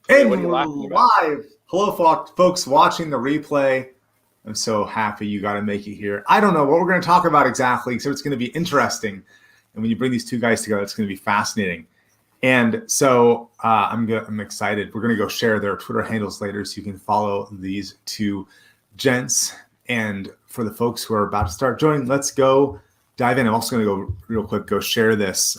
And What are you we're laughing about? live. Hello, folks watching the replay. I'm so happy you got to make it here. I don't know what we're going to talk about exactly, so it's going to be interesting. And when you bring these two guys together, it's going to be fascinating. And so I'm excited. We're going to go share their Twitter handles later so you can follow these two gents. And for the folks who are about to start joining, let's go dive in. I'm also going to go real quick, go share this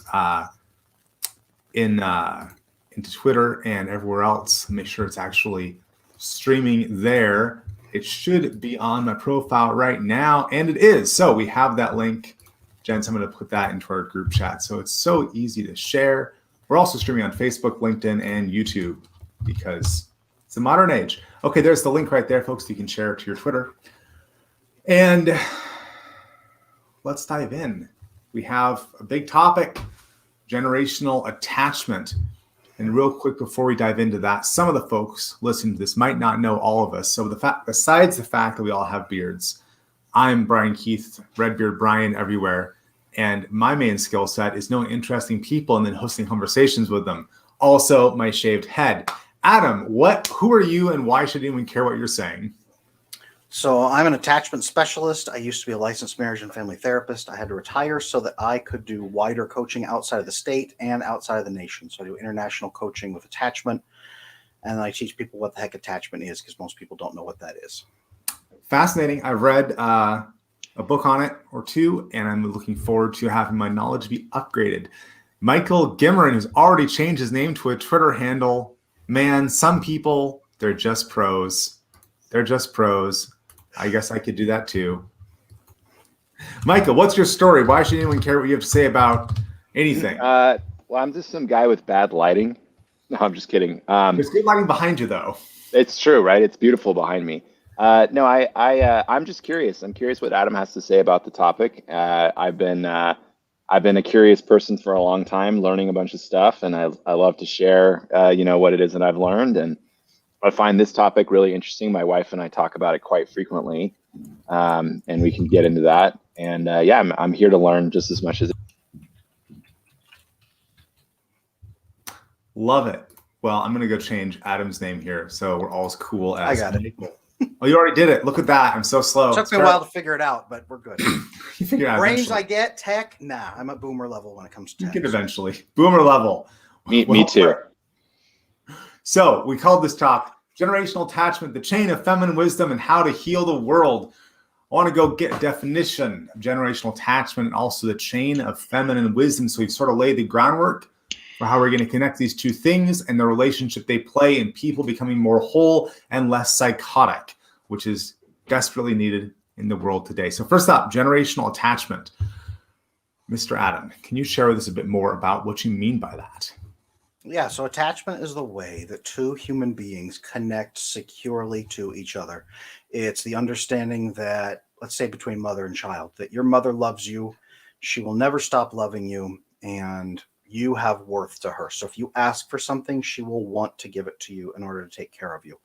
into Twitter and everywhere else. Make sure it's actually streaming there. It should be on my profile right now, and it is. So we have that link. Gents, I'm going to put that into our group chat. So it's so easy to share. We're also streaming on Facebook, LinkedIn, and YouTube because it's the modern age. Okay, there's the link right there, folks. You can share it to your Twitter. And let's dive in. We have a big topic, generational attachment. And real quick, before we dive into that, some of the folks listening to this might not know all of us. So besides the fact that we all have beards, I'm Brian Keith, Redbeard Brian everywhere. And my main skill set is knowing interesting people and then hosting conversations with them. Also, my shaved head. Adam, who are you and why should anyone care what you're saying? So I'm an attachment specialist. I used to be a licensed marriage and family therapist. I had to retire so that I could do wider coaching outside of the state and outside of the nation. So I do international coaching with attachment, and I teach people what the heck attachment is because most people don't know what that is. Fascinating. I've read a book on it or two, and I'm looking forward to having my knowledge be upgraded. Michael Gimmerin, who's already changed his name to a Twitter handle. Man, some people, they're just pros. They're just pros. I guess I could do that too. Michael, what's your story? Why should anyone care what you have to say about anything? Well, I'm just some guy with bad lighting. No, I'm just kidding. There's good lighting behind you, though. It's true, right? It's beautiful behind me. No, I'm just curious. I'm curious what Adam has to say about the topic. I've been a curious person for a long time, learning a bunch of stuff, and I love to share, what it is that I've learned. And I find this topic really interesting. My wife and I talk about it quite frequently, and we can get into that. And I'm here to learn just as much as. Love it. Well, I'm going to go change Adam's name here so we're all as cool as I got it. Oh, you already did it. Look at that. I'm so slow. It took me a while to figure it out, but we're good. You figure it out Brains eventually. I get, tech, nah. I'm at boomer level when it comes to You tech. get eventually. Boomer level. Me too. So we called this talk Generational Attachment, the Chain of Feminine Wisdom and How to Heal the World. I want to go get a definition of generational attachment and also the chain of feminine wisdom. So we've sort of laid the groundwork for how we're going to connect these two things and the relationship they play in people becoming more whole and less psychotic, which is desperately needed in the world today. So first up, generational attachment. Mr. Adam, can you share with us a bit more about what you mean by that? Yeah, so attachment is the way that two human beings connect securely to each other. It's the understanding that, let's say between mother and child, that your mother loves you, she will never stop loving you, and you have worth to her. So if you ask for something, she will want to give it to you in order to take care of you.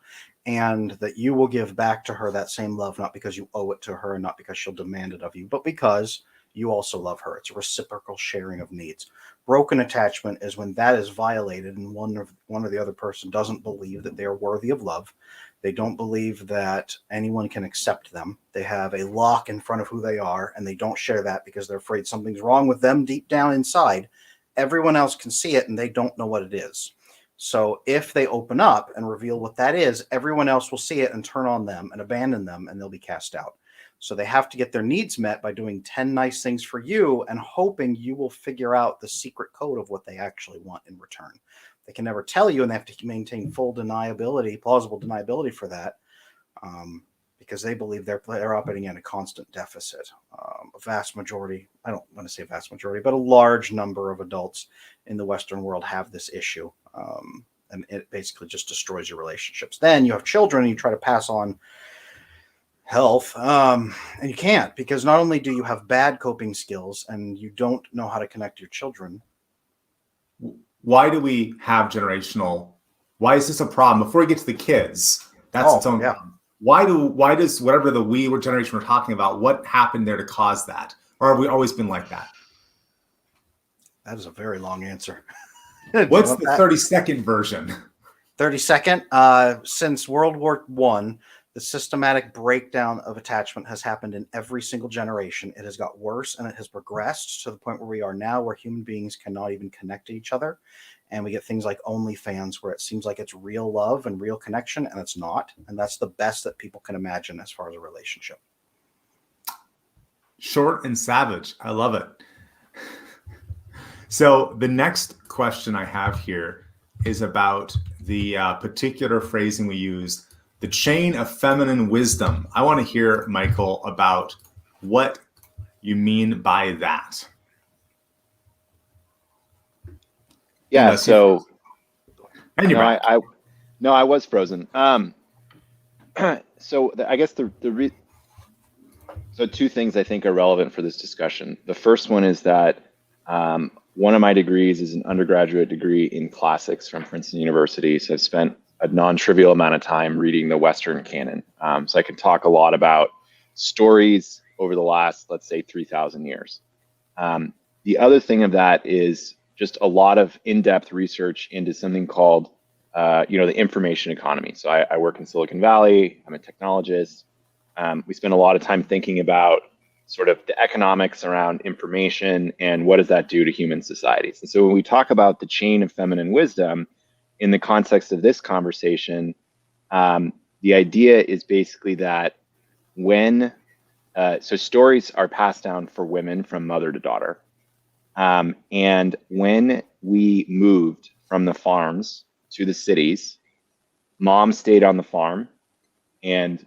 And that you will give back to her that same love, not because you owe it to her and not because she'll demand it of you, but because you also love her. It's a reciprocal sharing of needs. Broken attachment is when that is violated and one or the other person doesn't believe that they are worthy of love. They don't believe that anyone can accept them. They have a lock in front of who they are, and they don't share that because they're afraid something's wrong with them deep down inside. Everyone else can see it, and they don't know what it is. So if they open up and reveal what that is, everyone else will see it and turn on them and abandon them, and they'll be cast out. So they have to get their needs met by doing 10 nice things for you and hoping you will figure out the secret code of what they actually want in return. They can never tell you, and they have to maintain full deniability, plausible deniability for that, because they believe they're operating in a constant deficit. A vast majority, I don't want to say vast majority, but a large number of adults in the Western world have this issue. And it basically just destroys your relationships. Then you have children and you try to pass on health, and you can't, because not only do you have bad coping skills and you don't know how to connect to your children. Why do we have generational? Why is this a problem? Before we get to the kids, that's its own problem. Why does whatever the we or generation we're talking about, what happened there to cause that? Or have we always been like that? That is a very long answer. What's the 30-second version? 32nd. Since World War I, the systematic breakdown of attachment has happened in every single generation. It has got worse and it has progressed to the point where we are now, where human beings cannot even connect to each other. And we get things like OnlyFans, where it seems like it's real love and real connection, and it's not. And that's the best that people can imagine as far as a relationship. Short and savage. I love it. So the next question I have here is about the particular phrasing we used, the chain of feminine wisdom. I want to hear, Michael, about what you mean by that. Yeah. So, and you're back. I was frozen. So I guess so two things I think are relevant for this discussion. The first one is that one of my degrees is an undergraduate degree in classics from Princeton University. So I've spent a non-trivial amount of time reading the Western canon. So I can talk a lot about stories over the last, let's say, 3,000 years. The other thing of that is just a lot of in-depth research into something called, the information economy. So I work in Silicon Valley. I'm a technologist. We spend a lot of time thinking about sort of the economics around information and what does that do to human societies. And so when we talk about the chain of feminine wisdom in the context of this conversation, the idea is basically that so stories are passed down for women from mother to daughter. And when we moved from the farms to the cities, mom stayed on the farm and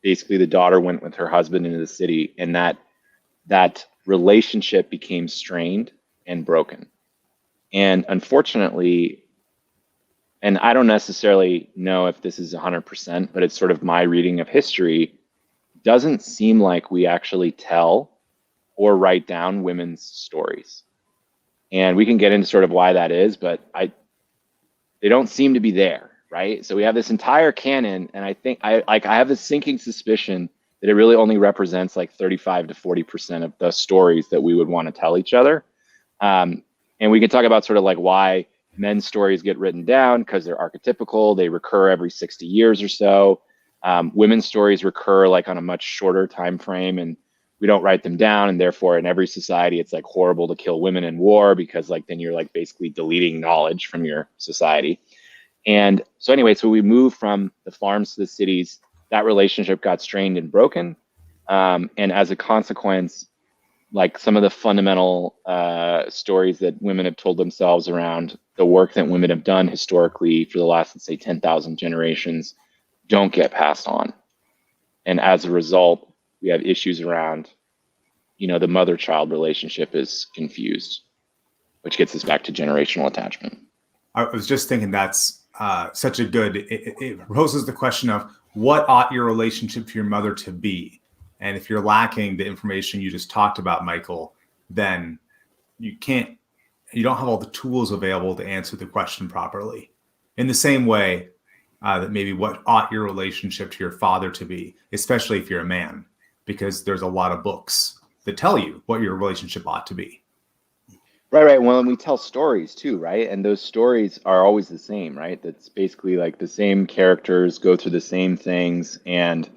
basically the daughter went with her husband into the city, and that relationship became strained and broken. And unfortunately, and I don't necessarily know if this is 100%, but it's sort of my reading of history, doesn't seem like we actually tell or write down women's stories. And we can get into sort of why that is, but they don't seem to be there, right? So we have this entire canon, and I think I have this sinking suspicion that it really only represents like 35 to 40% of the stories that we would want to tell each other. And we can talk about sort of like why men's stories get written down, because they're archetypical, they recur every 60 years or so. Women's stories recur like on a much shorter time frame, and we don't write them down, and therefore in every society it's like horrible to kill women in war, because like then you're like basically deleting knowledge from your society. And so anyway, so we moved from the farms to the cities. That relationship got strained and broken, and as a consequence, like some of the fundamental stories that women have told themselves around the work that women have done historically for the last, let's say, 10,000 generations don't get passed on. And as a result, we have issues around, the mother-child relationship is confused, which gets us back to generational attachment. I was just thinking that's such a good, it poses the question of what ought your relationship to your mother to be? And if you're lacking the information you just talked about, Michael, then you don't have all the tools available to answer the question properly. In the same way that maybe what ought your relationship to your father to be, especially if you're a man, because there's a lot of books that tell you what your relationship ought to be. Right. Well, and we tell stories too, right? And those stories are always the same, right? That's basically like the same characters go through the same things. And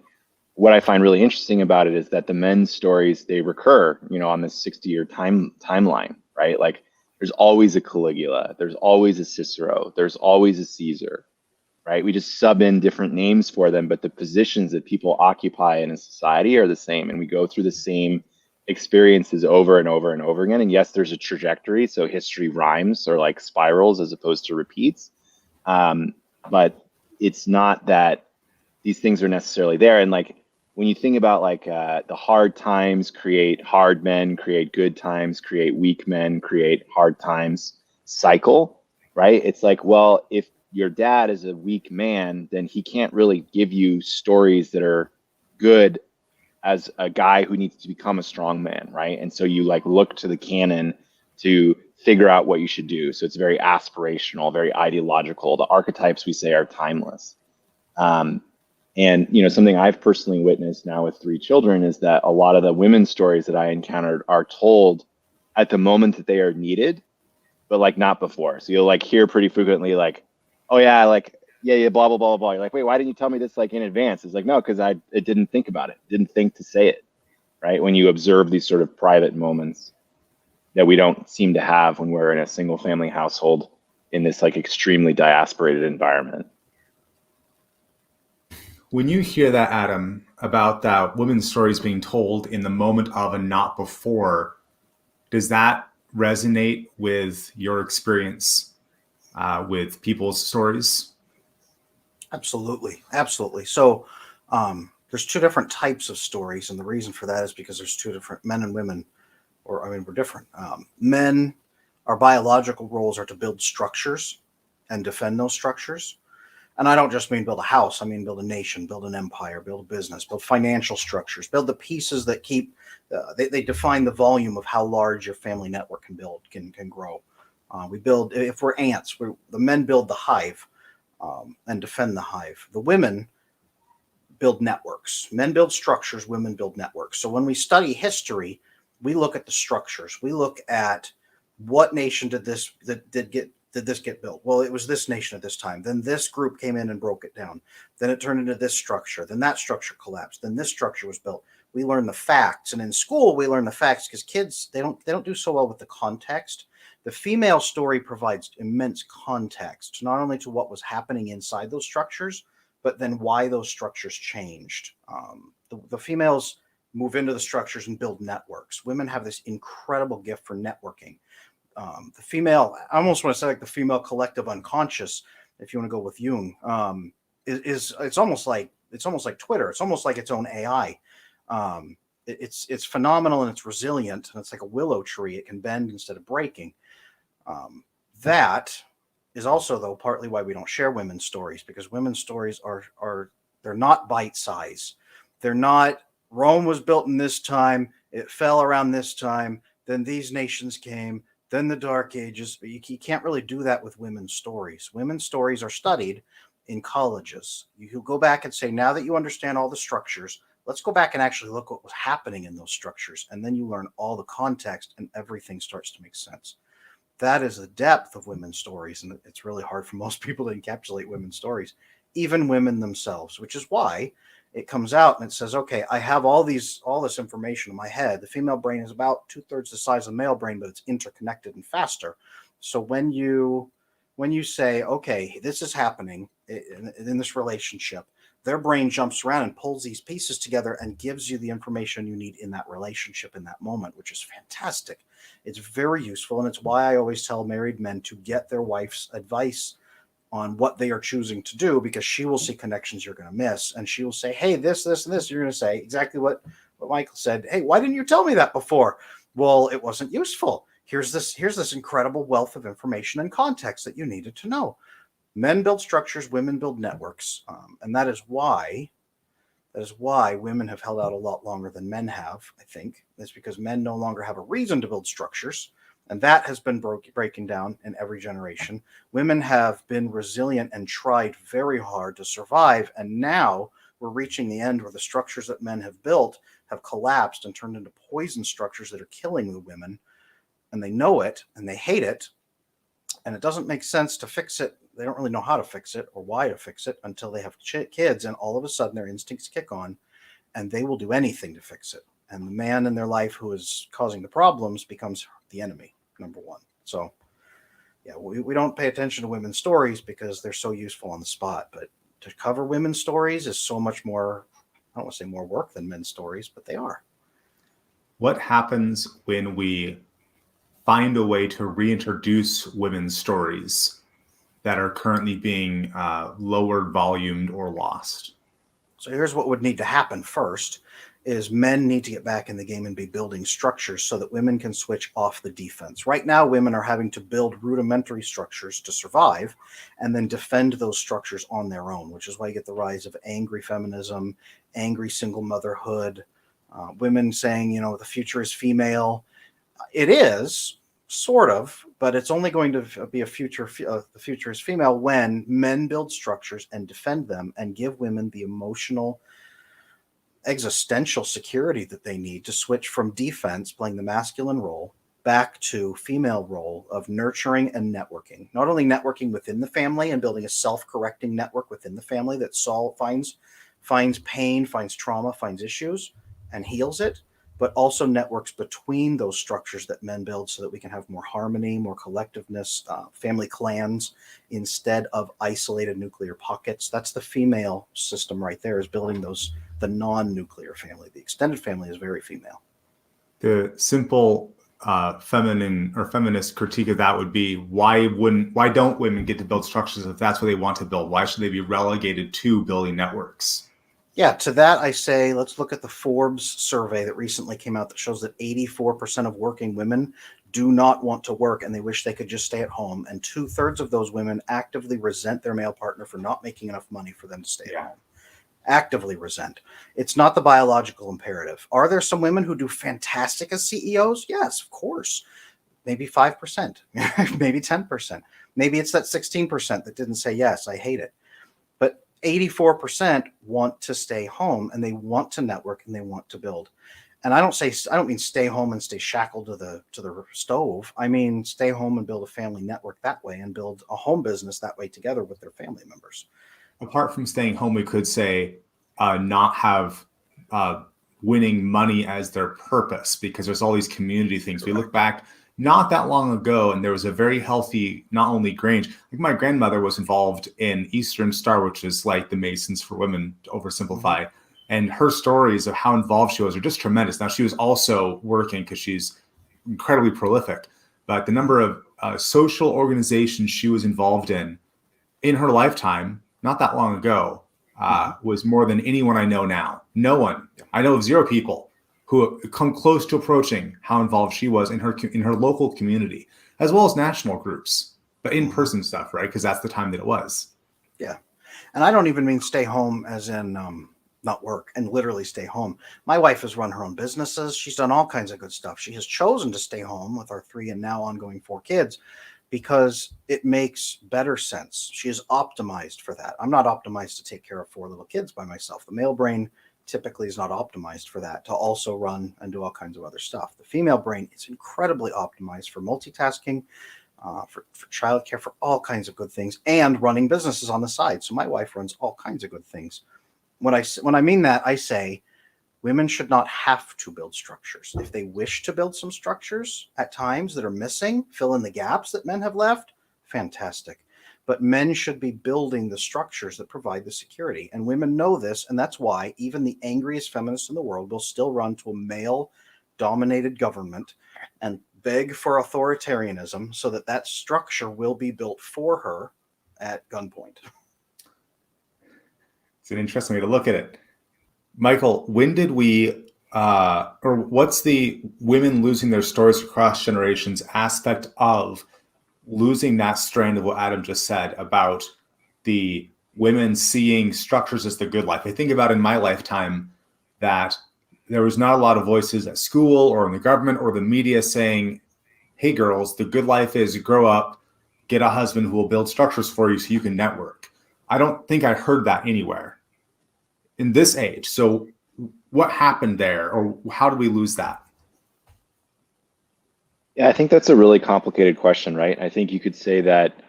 what I find really interesting about it is that the men's stories, they recur, on this 60-year timeline, right? Like there's always a Caligula, there's always a Cicero, there's always a Caesar, right? We just sub in different names for them, but the positions that people occupy in a society are the same, and we go through the same experiences over and over and over again. And yes, there's a trajectory, so history rhymes or like spirals as opposed to repeats, but it's not that these things are necessarily there. And like when you think about like the hard times create hard men, create good times, create weak men, create hard times cycle, right? It's like, well, if your dad is a weak man, then he can't really give you stories that are good as a guy who needs to become a strong man, right? And so you like look to the canon to figure out what you should do. So it's very aspirational, very ideological. The archetypes we say are timeless. And something I've personally witnessed now with 3 children is that a lot of the women's stories that I encountered are told at the moment that they are needed, but like not before. So you'll like hear pretty frequently like, oh yeah, like, yeah, blah, blah, blah, blah. You're like, wait, why didn't you tell me this like in advance? It's like, no, because it didn't think about it. Didn't think to say it, right? When you observe these sort of private moments that we don't seem to have when we're in a single family household in this like extremely diasporated environment. When you hear that, Adam, about that women's stories being told in the moment of and not before, does that resonate with your experience with people's stories? Absolutely. Absolutely. So there's two different types of stories. And the reason for that is because there's two different men and women, or I mean, we're different. Men, our biological roles are to build structures and defend those structures. And I don't just mean build a house. I mean build a nation, build an empire, build a business, build financial structures, build the pieces that keep. They define the volume of how large your family network can grow. We build, if we're ants. The men build the hive and defend the hive. The women build networks. Men build structures. Women build networks. So when we study history, we look at the structures. We look at what nation did this get built? Well, it was this nation at this time. Then this group came in and broke it down. Then it turned into this structure. Then that structure collapsed. Then this structure was built. We learn the facts, and in school we learn the facts because kids they don't do so well with the context. The female story provides immense context, not only to what was happening inside those structures, but then why those structures changed. The females move into the structures and build networks. Women have this incredible gift for networking. The female, I almost want to say like the female collective unconscious, if you want to go with Jung, is it's almost like Twitter. It's almost like its own AI. It's phenomenal and it's resilient, and it's like a willow tree. It can bend instead of breaking. That is also though partly why we don't share women's stories, because women's stories are they're not bite size. They're not Rome was built in this time, it fell around this time, then these nations came, then the Dark Ages. But you can't really do that with women's stories. Women's stories are studied in colleges. You go back and say, now that you understand all the structures, let's go back and actually look what was happening in those structures. And then you learn all the context and everything starts to make sense. That is the depth of women's stories. And it's really hard for most people to encapsulate women's stories, even women themselves, which is why it comes out and it says, okay, I have all this information in my head. The female brain is about 2/3 the size of the male brain, but it's interconnected and faster. So when you say, okay, this is happening in this relationship, their brain jumps around and pulls these pieces together and gives you the information you need in that relationship in that moment, which is fantastic. It's very useful. And it's why I always tell married men to get their wife's advice on what they are choosing to do, because she will see connections you're going to miss. And she will say, hey, this, and this. You're going to say exactly what Michael said. Hey, why didn't you tell me that before? Well, it wasn't useful. Here's this incredible wealth of information and context that you needed to know. Men build structures, women build networks. And that is why women have held out a lot longer than men have, I think. It's because men no longer have a reason to build structures. And that has been breaking down in every generation. Women have been resilient and tried very hard to survive. And now we're reaching the end where the structures that men have built have collapsed and turned into poison structures that are killing the women. And they know it and they hate it. And it doesn't make sense to fix it. They don't really know how to fix it or why to fix it until they have kids. And all of a sudden their instincts kick on and they will do anything to fix it. And the man in their life who is causing the problems becomes the enemy, number one. So, yeah, we don't pay attention to women's stories because they're so useful on the spot. But to cover women's stories is so much more, I don't want to say more work than men's stories, but they are. What happens when we find a way to reintroduce women's stories that are currently being lowered, volumed, or lost? So here's what would need to happen first is men need to get back in the game and be building structures so that women can switch off the defense. Right now, women are having to build rudimentary structures to survive and then defend those structures on their own, which is why you get the rise of angry feminism, angry single motherhood, women saying, the future is female. It is, sort of, but it's only going to be the future is female when men build structures and defend them and give women the emotional existential security that they need to switch from defense, playing the masculine role, back to female role of nurturing and networking. Not only networking within the family and building a self-correcting network within the family that finds pain, finds trauma, finds issues, and heals it, but also networks between those structures that men build so that we can have more harmony, more collectiveness, family clans, instead of isolated nuclear pockets. That's the female system right there, is building the non-nuclear family. The extended family is very female. The simple feminine or feminist critique of that would be, why don't women get to build structures if that's what they want to build? Why should they be relegated to building networks? Yeah, to that I say, let's look at the Forbes survey that recently came out that shows that 84% of working women do not want to work and they wish they could just stay at home. And 2/3 of those women actively resent their male partner for not making enough money for them to stay at home. Actively resent. It's not the biological imperative. Are there some women who do fantastic as CEOs? Yes, of course. Maybe 5%, maybe 10%. Maybe it's that 16% that didn't say yes, I hate it. But 84% want to stay home and they want to network and they want to build. And I don't mean stay home and stay shackled to the stove. I mean stay home and build a family network that way and build a home business that way together with their family members. Apart from staying home, we could say not have winning money as their purpose, because there's all these community things. We look back not that long ago, and there was a very healthy, not only Grange, like my grandmother was involved in Eastern Star, which is like the Masons for women, to oversimplify. Mm-hmm. And her stories of how involved she was are just tremendous. Now, she was also working because she's incredibly prolific, but the number of social organizations she was involved in her lifetime, not that long ago, was more than anyone I know now. No one. I know of 0 people who come close to approaching how involved she was in her local community, as well as national groups, but in-person stuff, right? Because that's the time that it was. Yeah. And I don't even mean stay home as in not work, and literally stay home. My wife has run her own businesses. She's done all kinds of good stuff. She has chosen to stay home with our 3 and now ongoing 4 kids because it makes better sense. She is optimized for that. I'm not optimized to take care of 4 little kids by myself. The male brain typically is not optimized for that, to also run and do all kinds of other stuff. The female brain is incredibly optimized for multitasking, for childcare, for all kinds of good things, and running businesses on the side. So my wife runs all kinds of good things. When I mean that, I say women should not have to build structures. If they wish to build some structures at times that are missing, fill in the gaps that men have left, fantastic. But men should be building the structures that provide the security. And women know this, and that's why even the angriest feminists in the world will still run to a male-dominated government and beg for authoritarianism so that that structure will be built for her at gunpoint. It's an interesting way to look at it. Michael, when did we, or what's the women losing their stories across generations aspect of losing that strand of what Adam just said about the women seeing structures as the good life? I think about in my lifetime that there was not a lot of voices at school or in the government or the media saying, hey girls, the good life is grow up, get a husband who will build structures for you so you can network. I don't think I heard that anywhere in this age. So what happened there, or how did we lose that? Yeah, I think that's a really complicated question, right? I think you could say that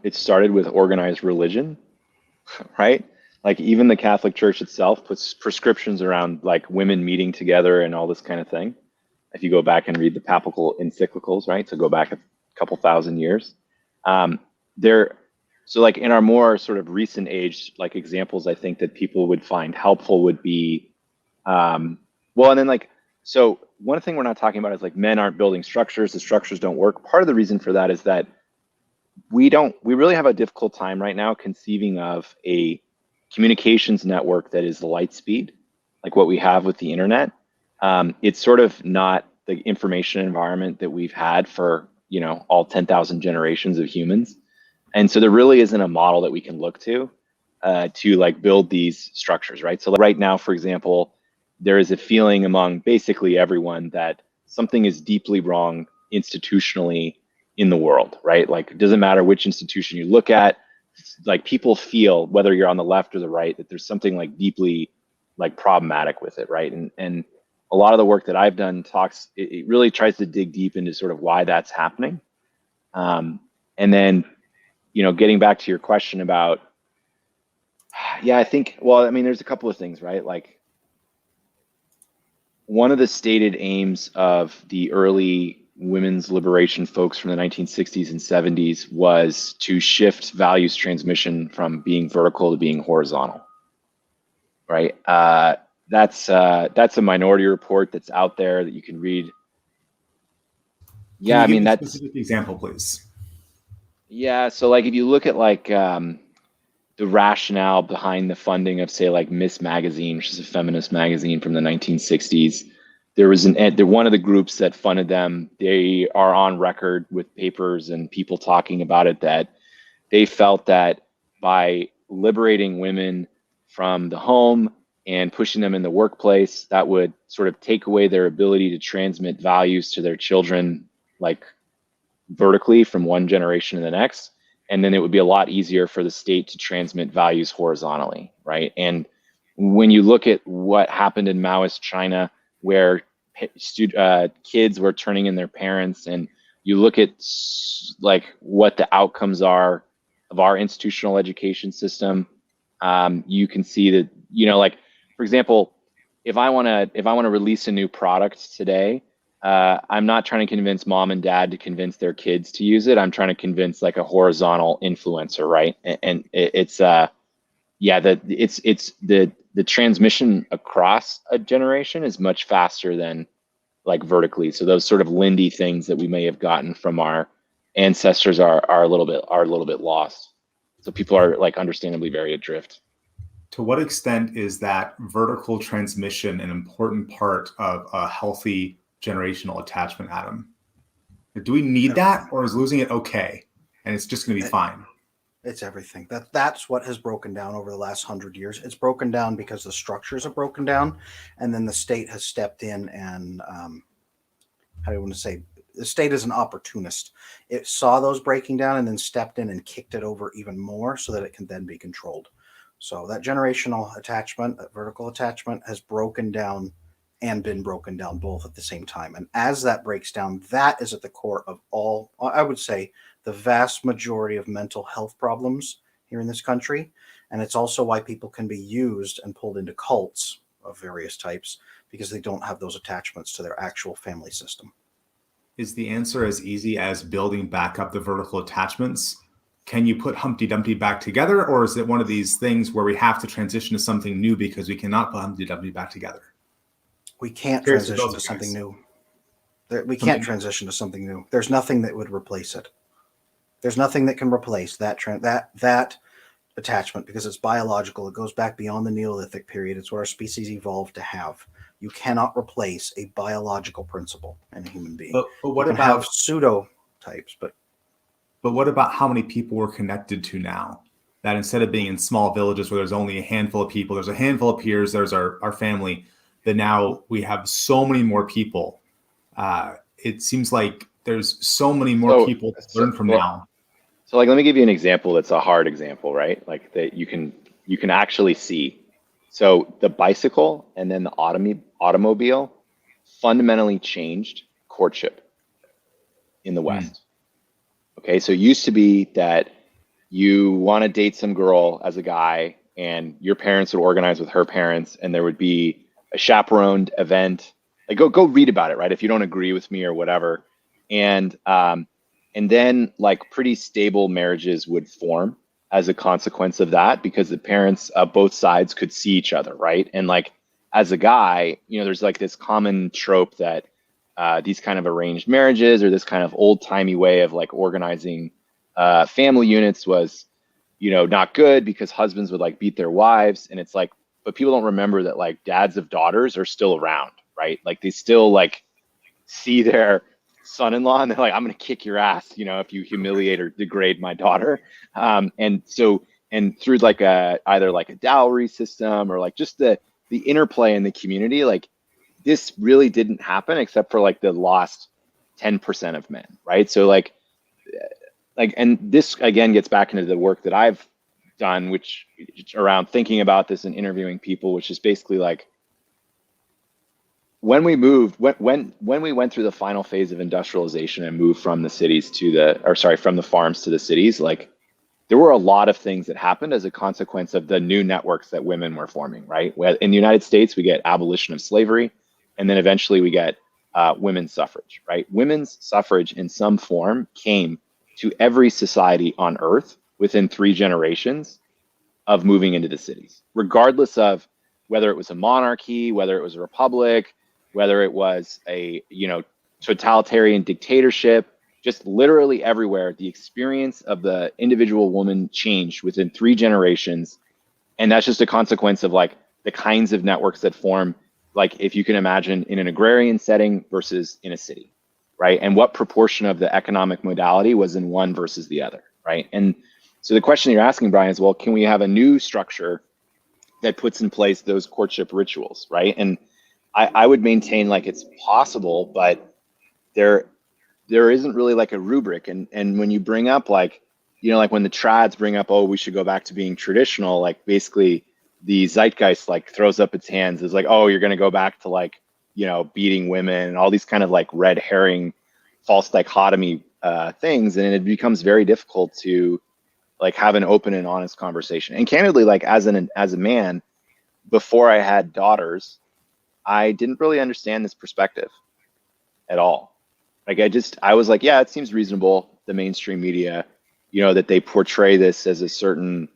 it started with organized religion, right? Like even the Catholic Church itself puts prescriptions around like women meeting together and all this kind of thing. If you go back and read the papal encyclicals, right? So go back a couple thousand years. So like in our more sort of recent age, like examples I think that people would find helpful would be, and then like, so one thing we're not talking about is like men aren't building structures, the structures don't work. Part of the reason for that is that we really have a difficult time right now conceiving of a communications network that is light speed, like what we have with the internet. It's sort of not the information environment that we've had for, all 10,000 generations of humans. And so there really isn't a model that we can look to like build these structures, right? So right now, for example, there is a feeling among basically everyone that something is deeply wrong institutionally in the world, right? Like it doesn't matter which institution you look at, like people feel, whether you're on the left or the right, that there's something like deeply like problematic with it, right? And a lot of the work that I've done it really tries to dig deep into sort of why that's happening. And then, getting back to your question about, yeah, I think, well, I mean, there's a couple of things, right? Like, one of the stated aims of the early women's liberation folks from the 1960s and 70s was to shift values transmission from being vertical to being horizontal, right? That's a minority report that's out there that you can read. Yeah, I mean, give a that's specific example, please. Yeah, so like if you look at like the rationale behind the funding of, say, like Miss Magazine, which is a feminist magazine from the 1960s, they're one of the groups that funded them. They are on record with papers and people talking about it that they felt that by liberating women from the home and pushing them in the workplace, that would sort of take away their ability to transmit values to their children, like vertically from one generation to the next. And then it would be a lot easier for the state to transmit values horizontally, right? And when you look at what happened in Maoist China, where kids were turning in their parents, and you look at like what the outcomes are of our institutional education system, you can see that, like, for example, if I want to release a new product today, I'm not trying to convince mom and dad to convince their kids to use it. I'm trying to convince like a horizontal influencer, right? And it's the transmission across a generation is much faster than like vertically. So those sort of Lindy things that we may have gotten from our ancestors are a little bit lost. So people are like understandably very adrift. To what extent is that vertical transmission an important part of a healthy generational attachment, Adam? Do we need that, or is losing it okay and it's just going to be fine? It's everything. That's what has broken down over the last 100 years. It's broken down because the structures have broken down, and then the state has stepped in and how do you want to say? The state is an opportunist. It saw those breaking down and then stepped in and kicked it over even more so that it can then be controlled. So that generational attachment, that vertical attachment, has broken down and been broken down both at the same time. And as that breaks down, that is at the core of all, I would say, the vast majority of mental health problems here in this country. And it's also why people can be used and pulled into cults of various types, because they don't have those attachments to their actual family system. Is the answer as easy as building back up the vertical attachments? Can you put Humpty Dumpty back together, or is it one of these things where we have to transition to something new because we cannot put Humpty Dumpty back together? We can't transition to something new. We can't transition to something new. There's nothing that would replace it. There's nothing that can replace that attachment, because it's biological. It goes back beyond the Neolithic period. It's what our species evolved to have. You cannot replace a biological principle in a human being. But what you can about have pseudo types? But what about how many people we're connected to now? That instead of being in small villages where there's only a handful of people, there's a handful of peers, there's our family, that now we have so many more people. It seems like there's so many more people to learn from now. So like, let me give you an example that's a hard example, right? Like that you can actually see. So the bicycle and then the automobile fundamentally changed courtship in the West. Okay, so it used to be that you want to date some girl as a guy, and your parents would organize with her parents, and there would be a chaperoned event. Like go read about it, right? If you don't agree with me or whatever, and then like pretty stable marriages would form as a consequence of that, because the parents of both sides could see each other, right? And like as a guy, there's like this common trope that these kind of arranged marriages or this kind of old timey way of like organizing family units was, not good, because husbands would like beat their wives. And it's like, but people don't remember that like dads of daughters are still around, right? Like they still like see their son-in-law and they're like, I'm going to kick your ass, if you humiliate or degrade my daughter. And through like either like a dowry system or like just the interplay in the community, like this really didn't happen except for like the lost 10% of men, right? So like, and this again gets back into the work that I've done, which around thinking about this and interviewing people, which is basically like, when we moved, when we went through the final phase of industrialization and moved from the cities to from the farms to the cities, like there were a lot of things that happened as a consequence of the new networks that women were forming, right? In the United States, we get abolition of slavery, and then eventually we get women's suffrage, right? Women's suffrage in some form came to every society on earth within 3 generations of moving into the cities, regardless of whether it was a monarchy, whether it was a republic, whether it was a totalitarian dictatorship. Just literally everywhere, the experience of the individual woman changed within 3 generations. And that's just a consequence of like the kinds of networks that form, like if you can imagine in an agrarian setting versus in a city, right? And what proportion of the economic modality was in one versus the other, right? And so the question you're asking, Brian, is, well, can we have a new structure that puts in place those courtship rituals, right? And I would maintain like it's possible, but there isn't really like a rubric. And when you bring up like, like when the trads bring up, oh, we should go back to being traditional, like basically the zeitgeist like throws up its hands. It's like, oh, you're going to go back to like, beating women and all these kind of like red herring, false dichotomy things. And it becomes very difficult to like have an open and honest conversation. And candidly, like as a man, before I had daughters, I didn't really understand this perspective at all. Like I was like, yeah, it seems reasonable, the mainstream media, that they portray this as a certain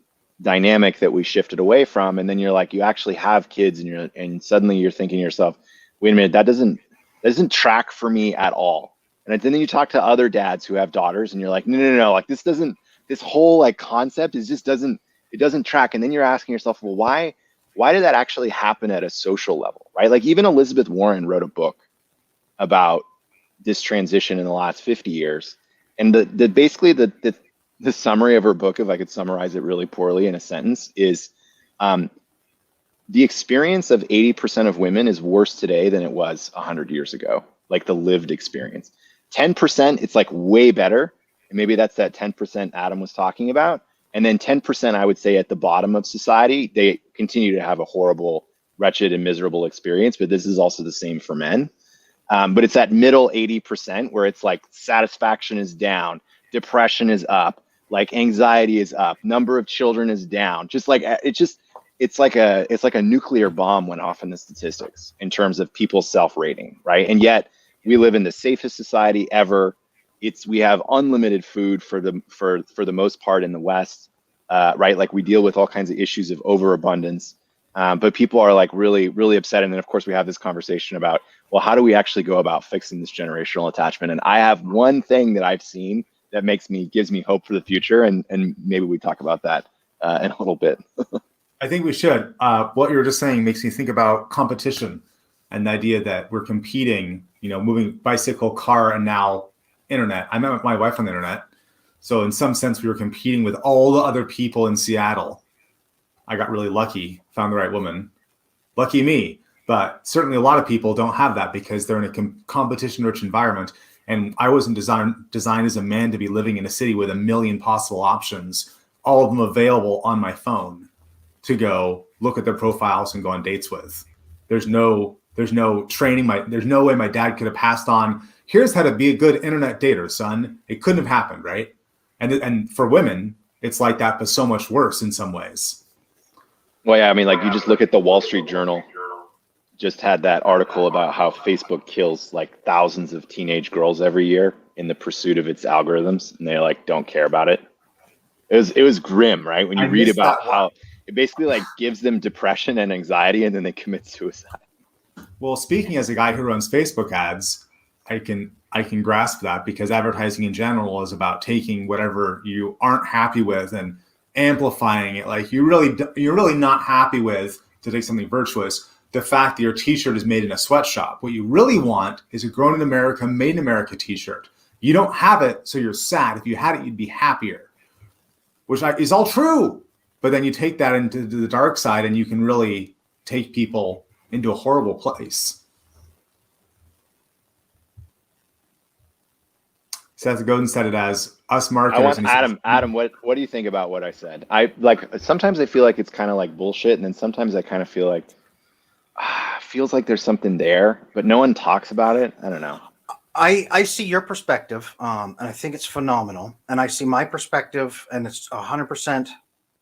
dynamic that we shifted away from. And then you're like, you actually have kids and suddenly you're thinking to yourself, wait a minute, that doesn't track for me at all. And then you talk to other dads who have daughters and you're like, no, like this whole like concept doesn't track. And then you're asking yourself, well, why did that actually happen at a social level, right? Like even Elizabeth Warren wrote a book about this transition in the last 50 years. And basically the summary of her book, if I could summarize it really poorly in a sentence, is the experience of 80% of women is worse today than it was 100 years ago, like the lived experience. 10%, it's like way better. And maybe that's that 10% Adam was talking about. And then 10%, I would say at the bottom of society, they continue to have a horrible, wretched, and miserable experience. But this is also the same for men. But it's that middle 80% where it's like satisfaction is down, depression is up, like anxiety is up, number of children is down. Just like it's like a nuclear bomb went off in the statistics in terms of people's self-rating, right? And yet we live in the safest society ever. We have unlimited food for the most part in the West, right? Like we deal with all kinds of issues of overabundance, but people are like really, really upset. And then of course we have this conversation about, well, how do we actually go about fixing this generational attachment? And I have one thing that I've seen that gives me hope for the future, and maybe we talk about that in a little bit. I think we should. What you were just saying makes me think about competition and the idea that we're competing. Moving bicycle, car, and now internet. I met my wife on the internet. So in some sense, we were competing with all the other people in Seattle. I got really lucky, found the right woman. Lucky me. But certainly a lot of people don't have that because they're in a competition-rich environment. And I wasn't designed as a man to be living in a city with a million possible options, all of them available on my phone to go look at their profiles and go on dates with. There's no training. There's no way my dad could have passed on, here's how to be a good internet dater, son. It couldn't have happened, right? And for women, it's like that, but so much worse in some ways. Well, yeah, I mean, like you just look at the Wall Street Journal, just had that article about how Facebook kills like thousands of teenage girls every year in the pursuit of its algorithms, and they like don't care about it. It was grim, right? When you read about how it basically like gives them depression and anxiety, and then they commit suicide. Well, speaking as a guy who runs Facebook ads, I can grasp that because advertising in general is about taking whatever you aren't happy with and amplifying it. Like you're really not happy with, to take something virtuous, the fact that your t-shirt is made in a sweatshop. What you really want is a grown in America, made in America t-shirt. You don't have it, so you're sad. If you had it, you'd be happier, which is all true. But then you take that into the dark side and you can really take people into a horrible place. Seth Godin said it as us marketers. Adam, what do you think about what I said? Sometimes I feel like it's kind of like bullshit, and then sometimes I kind of feel like Feels like there's something there, but no one talks about it. I don't know. I see your perspective, and I think it's phenomenal. And I see my perspective, and it's 100%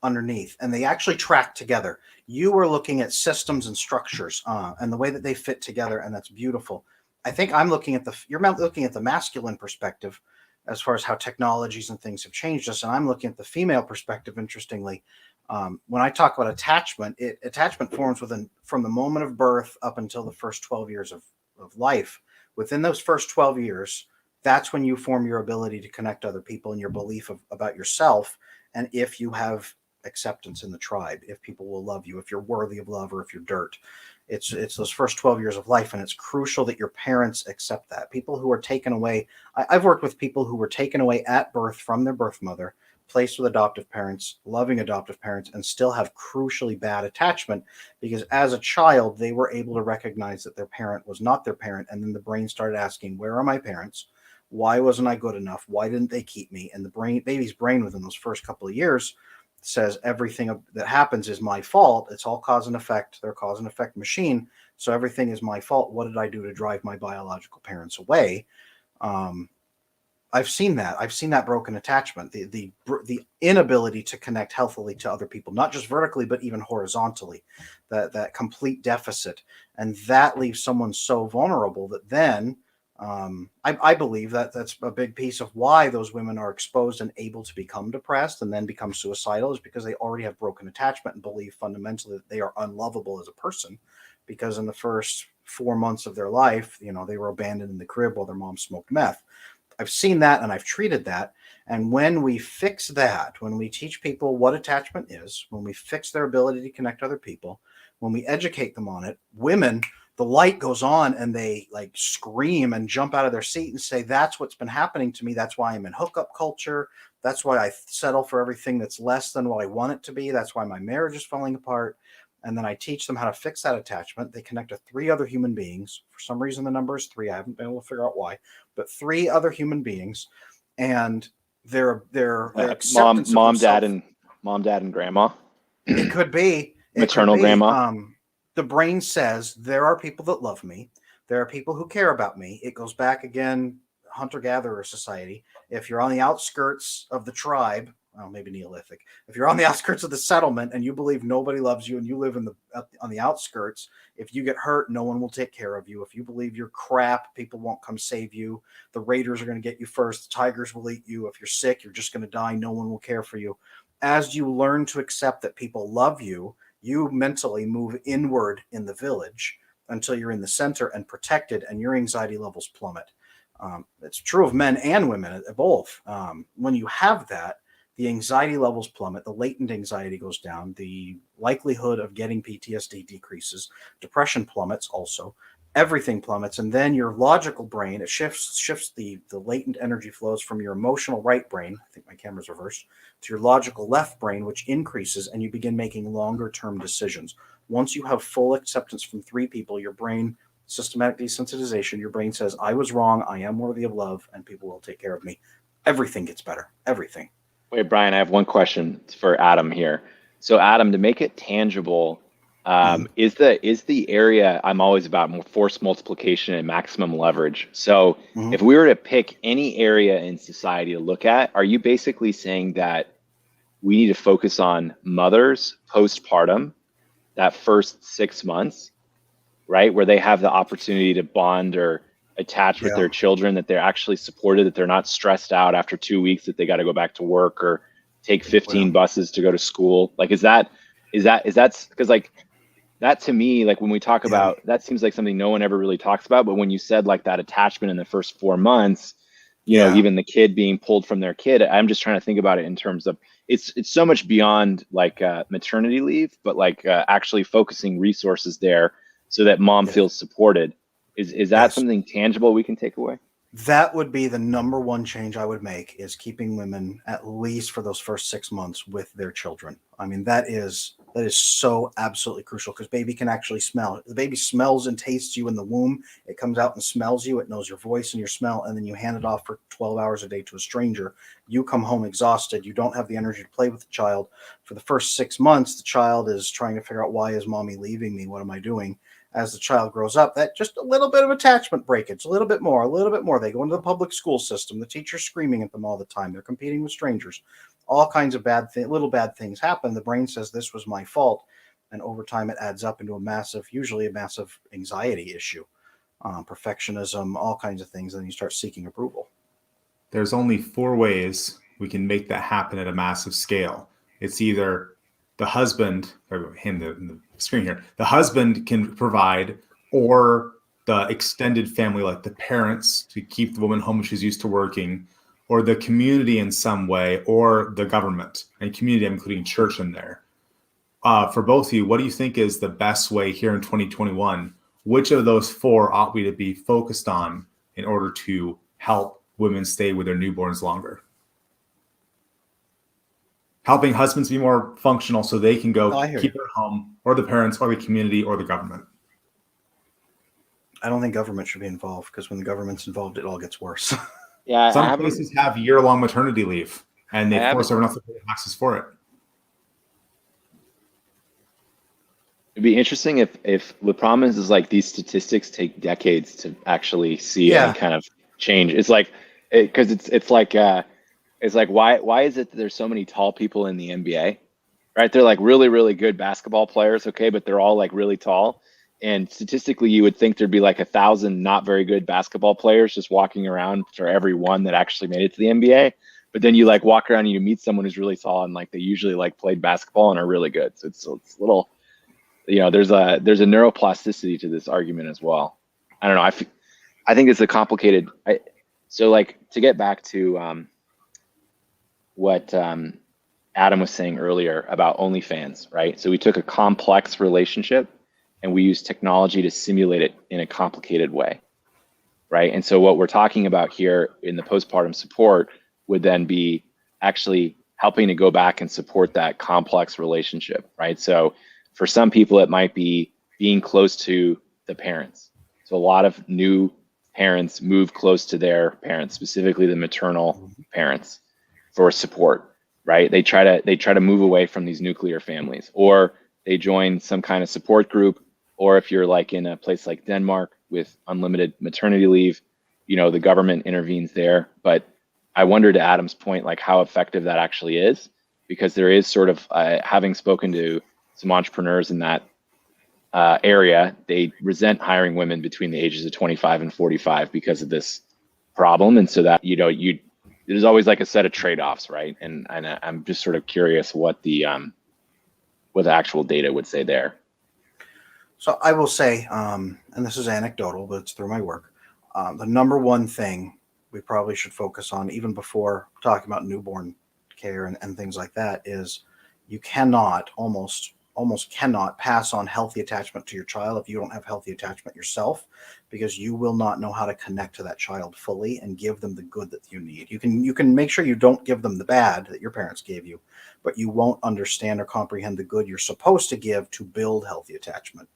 underneath. And they actually track together. You are looking at systems and structures, and the way that they fit together, and that's beautiful. I think I'm looking at you're looking at the masculine perspective, as far as how technologies and things have changed us, and I'm looking at the female perspective. Interestingly, when I talk about attachment, attachment forms from the moment of birth up until the first 12 years of life. Within those first 12 years, that's when you form your ability to connect other people and your belief about yourself. And if you have acceptance in the tribe, if people will love you, if you're worthy of love, or if you're dirt, it's those first 12 years of life. And it's crucial that your parents accept that. People who are taken away, I've worked with people who were taken away at birth from their birth mother, placed with adoptive parents, loving adoptive parents, and still have crucially bad attachment because as a child, they were able to recognize that their parent was not their parent. And then the brain started asking, where are my parents? Why wasn't I good enough? Why didn't they keep me? And baby's brain within those first couple of years says everything that happens is my fault. It's all cause and effect. They're cause and effect machine. So everything is my fault. What did I do to drive my biological parents away? Um, I've seen that. I've seen that broken attachment, the inability to connect healthily to other people, not just vertically but even horizontally. That complete deficit, and that leaves someone so vulnerable that then I believe that that's a big piece of why those women are exposed and able to become depressed and then become suicidal is because they already have broken attachment and believe fundamentally that they are unlovable as a person, because in the first 4 months of their life, they were abandoned in the crib while their mom smoked meth. I've seen that and I've treated that. And when we fix that, when we teach people what attachment is, when we fix their ability to connect other people, when we educate them on it, women, the light goes on and they like scream and jump out of their seat and say, that's what's been happening to me. That's why I'm in hookup culture. That's why I settle for everything that's less than what I want it to be. That's why my marriage is falling apart. And then I teach them how to fix that attachment. They connect to three other human beings. For some reason, the number is three. I haven't been able to figure out why, but three other human beings, and their Mom, acceptance of themselves. mom, dad, and grandma, It could be. It could maternal be. grandma. The brain says there are people that love me. There are people who care about me. It goes back again, hunter-gatherer society. If you're on the outskirts of the tribe, well, maybe Neolithic. If you're on the outskirts of the settlement and you believe nobody loves you and you live on the outskirts, if you get hurt, no one will take care of you. If you believe you're crap, people won't come save you. The raiders are going to get you first. The tigers will eat you. If you're sick, you're just going to die. No one will care for you. As you learn to accept that people love you, you mentally move inward in the village until you're in the center and protected, and your anxiety levels plummet. It's true of men and women, both. When you have that, the anxiety levels plummet, the latent anxiety goes down, the likelihood of getting PTSD decreases, depression plummets also, everything plummets, and then your logical brain, it shifts the latent energy flows from your emotional right brain, I think my camera's reversed, to your logical left brain, which increases, and you begin making longer term decisions. Once you have full acceptance from three people, your brain, systematic desensitization, your brain says, I was wrong, I am worthy of love, and people will take care of me. Everything gets better. Everything. Wait, Brian, I have one question for Adam here. So, Adam, to make it tangible, is the area I'm always about more force multiplication and maximum leverage. So, Mm-hmm. if we were to pick any area in society to look at, are you basically saying that we need to focus on mothers postpartum, that first 6 months, right? Where they have the opportunity to bond or attach with Yeah. their children, that they're actually supported, that they're not stressed out after 2 weeks that they got to go back to work or take 15 Well, buses to go to school. Like, is that because like that to me, like when we talk yeah. about that seems like something no one ever really talks about. But when you said like that attachment in the first 4 months, Yeah. even the kid being pulled from their kid, I'm just trying to think about it in terms of it's so much beyond like maternity leave, but like actually focusing resources there so that mom Yes. feels supported. Is that Yes. something tangible we can take away? That would be the number one change I would make, is keeping women at least for those first 6 months with their children. I mean, that is so absolutely crucial, because baby can actually smell. The baby smells and tastes you in the womb. It comes out and smells you. It knows your voice and your smell, and then you hand it off for 12 hours a day to a stranger. You come home exhausted. You don't have the energy to play with the child. For the first 6 months, the child is trying to figure out, why is mommy leaving me? What am I doing? As the child grows up, that just a little bit of attachment breakage, a little bit more, a little bit more. They go into the public school system. The teacher's screaming at them all the time. They're competing with strangers. All kinds of little bad things happen. The brain says this was my fault, and over time it adds up into usually a massive anxiety issue, perfectionism, all kinds of things. And then you start seeking approval. There's only 4 ways we can make that happen at a massive scale. It's either the husband, or him, the screen here, the husband can provide, or the extended family, like the parents, to keep the woman home when she's used to working, or the community in some way, or the government. And community, I'm including church in there. For both of you, what do you think is the best way here in 2021? Which of those 4 ought we to be focused on in order to help women stay with their newborns longer? Helping husbands be more functional so they can go keep their home, or the parents, or the community, or the government. I don't think government should be involved, because when the government's involved, it all gets worse. Yeah, some places have year-long maternity leave, and they force everyone else to pay taxes for it. It'd be interesting if the problem is like these statistics take decades to actually see any kind of change. It's like, because it's like why is it that there's so many tall people in the NBA, right? They're like really, really good basketball players, okay, but they're all like really tall. And statistically, you would think there'd be like 1,000 not very good basketball players just walking around for every one that actually made it to the NBA. But then you like walk around and you meet someone who's really tall, and like they usually like played basketball and are really good. So it's a little, there's a neuroplasticity to this argument as well. I don't know. I think it's a complicated. So like, to get back to what Adam was saying earlier about OnlyFans, right? So we took a complex relationship and we use technology to simulate it in a complicated way, right? And so what we're talking about here in the postpartum support would then be actually helping to go back and support that complex relationship, right? So for some people, it might be being close to the parents. So a lot of new parents move close to their parents, specifically the maternal parents, for support, right? They try to move away from these nuclear families, or they join some kind of support group. Or if you're like in a place like Denmark with unlimited maternity leave, the government intervenes there. But I wonder, to Adam's point, like how effective that actually is, because there is sort of, having spoken to some entrepreneurs in that area, they resent hiring women between the ages of 25 and 45 because of this problem. And so that, there's always like a set of trade-offs, right? And I'm just sort of curious what the actual data would say there. So I will say, and this is anecdotal, but it's through my work, the number one thing we probably should focus on, even before talking about newborn care and things like that, is you cannot, almost cannot pass on healthy attachment to your child if you don't have healthy attachment yourself, because you will not know how to connect to that child fully and give them the good that you need. You can make sure you don't give them the bad that your parents gave you, but you won't understand or comprehend the good you're supposed to give to build healthy attachment.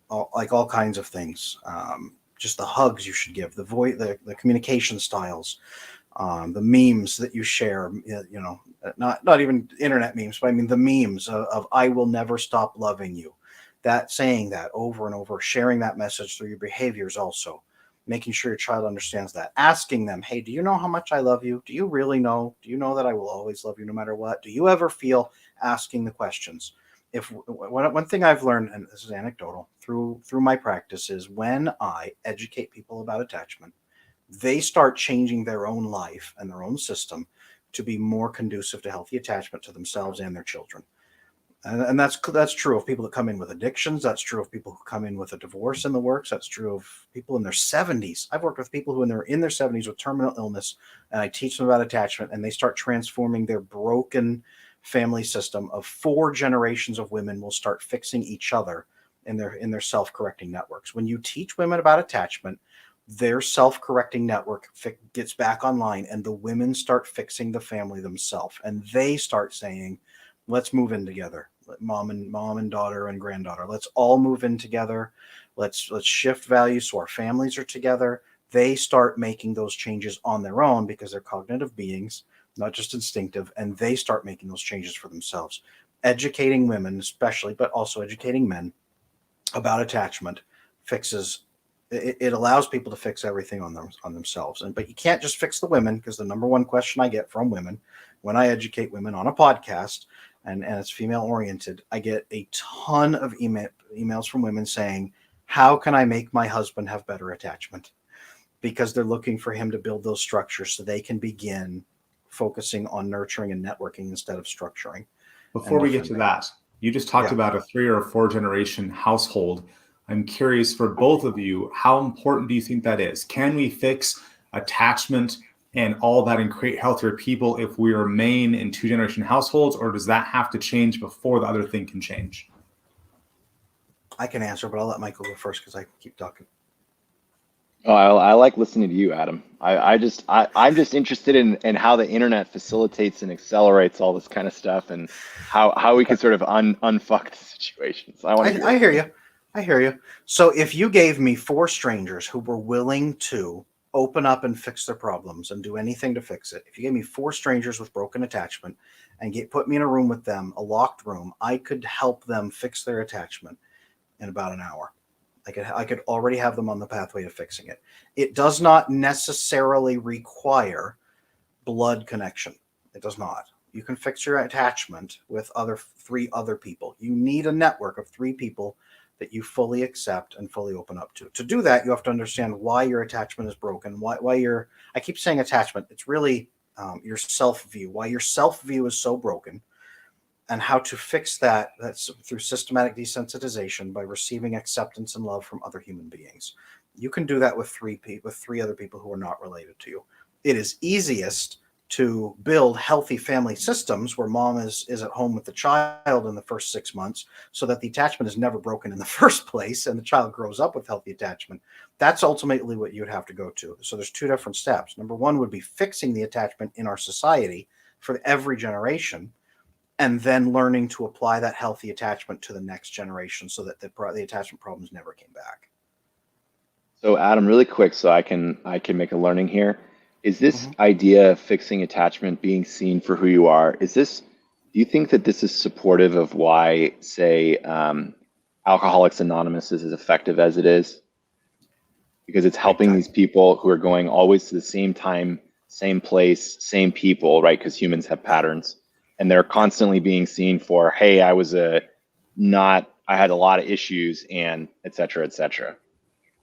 Like all kinds of things, just the hugs you should give, the communication styles, the memes that you share, not even internet memes, but I mean the memes of "I will never stop loving you." That saying that over and over, sharing that message through your behaviors, also making sure your child understands that, asking them, "Hey, do you know how much I love you? Do you really know? Do you know that I will always love you no matter what? Do you ever feel?" Asking the questions. If one thing I've learned, and this is anecdotal, through my practice, is when I educate people about attachment, they start changing their own life and their own system to be more conducive to healthy attachment to themselves and their children. And that's true of people that come in with addictions. That's true of people who come in with a divorce in the works. That's true of people in their 70s. I've worked with people who are in their 70s with terminal illness, and I teach them about attachment, and they start transforming their broken family system of 4 generations of women will start fixing each other in their self-correcting networks. When you teach women about attachment, their self-correcting network gets back online, and the women start fixing the family themselves, and they start saying, "Let's move in together, mom and daughter and granddaughter. Let's all move in together. Let's shift values so our families are together." They start making those changes on their own because they're cognitive beings, not just instinctive, and they start making those changes for themselves. Educating women especially, but also educating men, about attachment fixes it allows people to fix everything on themselves. But you can't just fix the women, because the number one question I get from women when I educate women on a podcast, and it's female oriented, I get a ton of emails from women saying, how can I make my husband have better attachment? Because they're looking for him to build those structures so they can begin focusing on nurturing and networking instead of structuring. Before we get to that, you just talked about a 3 or 4 generation household. I'm curious, for both of you, how important do you think that is? Can we fix attachment and all that and create healthier people if we remain in 2-generation households, or does that have to change before the other thing can change? I can answer, but I'll let Michael go first because I keep talking. Oh, I like listening to you, Adam. I'm just interested in how the internet facilitates and accelerates all this kind of stuff, and how we can sort of unfuck the situations. I hear you. I hear you. So if you gave me 4 strangers who were willing to open up and fix their problems and do anything to fix it, if you gave me 4 strangers with broken attachment and put me in a room with them, a locked room, I could help them fix their attachment in about an hour. I could already have them on the pathway to fixing it. It does not necessarily require blood connection. It does not. You can fix your attachment with 3 other people. You need a network of 3 people that you fully accept and fully open up to. To do that, you have to understand why your attachment is broken, I keep saying attachment, it's really your self-view, why your self-view is so broken, and how to fix that. That's through systematic desensitization by receiving acceptance and love from other human beings. You can do that with 3 other people who are not related to you. It is easiest to build healthy family systems where mom is at home with the child in the first 6 months so that the attachment is never broken in the first place and the child grows up with healthy attachment. That's ultimately what you would have to go to. So there's 2 different steps. Number 1 would be fixing the attachment in our society for every generation, and then learning to apply that healthy attachment to the next generation so that the attachment problems never came back. So Adam, really quick, so I can make a learning here. Is this idea of fixing attachment, being seen for who you are, do you think that this is supportive of why, say, Alcoholics Anonymous is as effective as it is? Because it's helping these people who are going always to the same time, same place, same people, right? Because humans have patterns, and they're constantly being seen for, hey, I had a lot of issues, and et cetera, et cetera.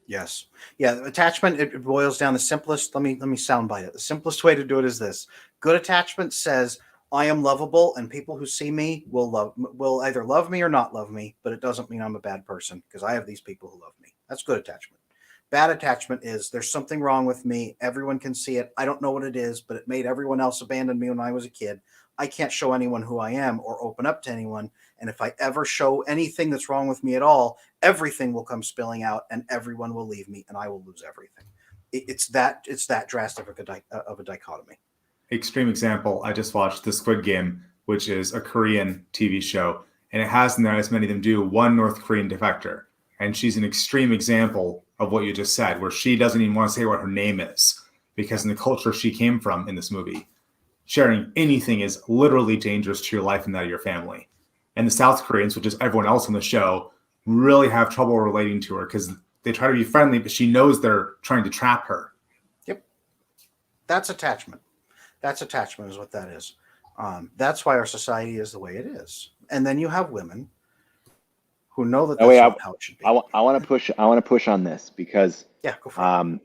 Yes. Yeah. Attachment, it boils down the simplest. Let me soundbite it. The simplest way to do it is this. Good attachment says, I am lovable, and people who see me will either love me or not love me, but it doesn't mean I'm a bad person because I have these people who love me. That's good attachment. Bad attachment is there's something wrong with me. Everyone can see it. I don't know what it is, but it made everyone else abandon me when I was a kid. I can't show anyone who I am or open up to anyone. And if I ever show anything that's wrong with me at all, everything will come spilling out and everyone will leave me and I will lose everything. It's that drastic of a dichotomy. Extreme example, I just watched The Squid Game, which is a Korean TV show, and it has in there, as many of them do, 1 North Korean defector. And she's an extreme example of what you just said, where she doesn't even want to say what her name is, because in the culture she came from in this movie, sharing anything is literally dangerous to your life and that of your family. And the South Koreans, which is everyone else on the show, really have trouble relating to her because they try to be friendly, but she knows they're trying to trap her. Yep. That's attachment. That's attachment is what that is. That's why our society is the way it is. And then you have women who know that that's not how it should be. I want to push on this because go for it.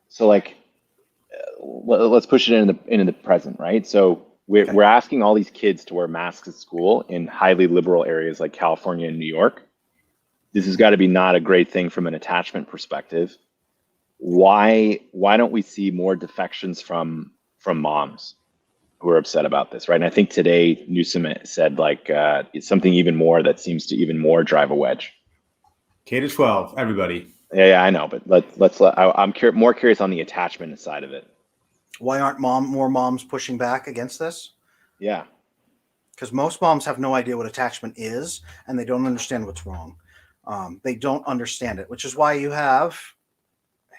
So let's push it into the present, right? So we're asking all these kids to wear masks at school in highly liberal areas like California and New York. This has got to be not a great thing from an attachment perspective. Why don't we see more defections from moms who are upset about this, right? And I think today Newsom said it's something even more that seems to even more drive a wedge. K-12, everybody. Yeah, I know, but I'm more curious on the attachment side of it. Why aren't more moms pushing back against this? Yeah. Because most moms have no idea what attachment is, and they don't understand what's wrong. They don't understand it, which is why you have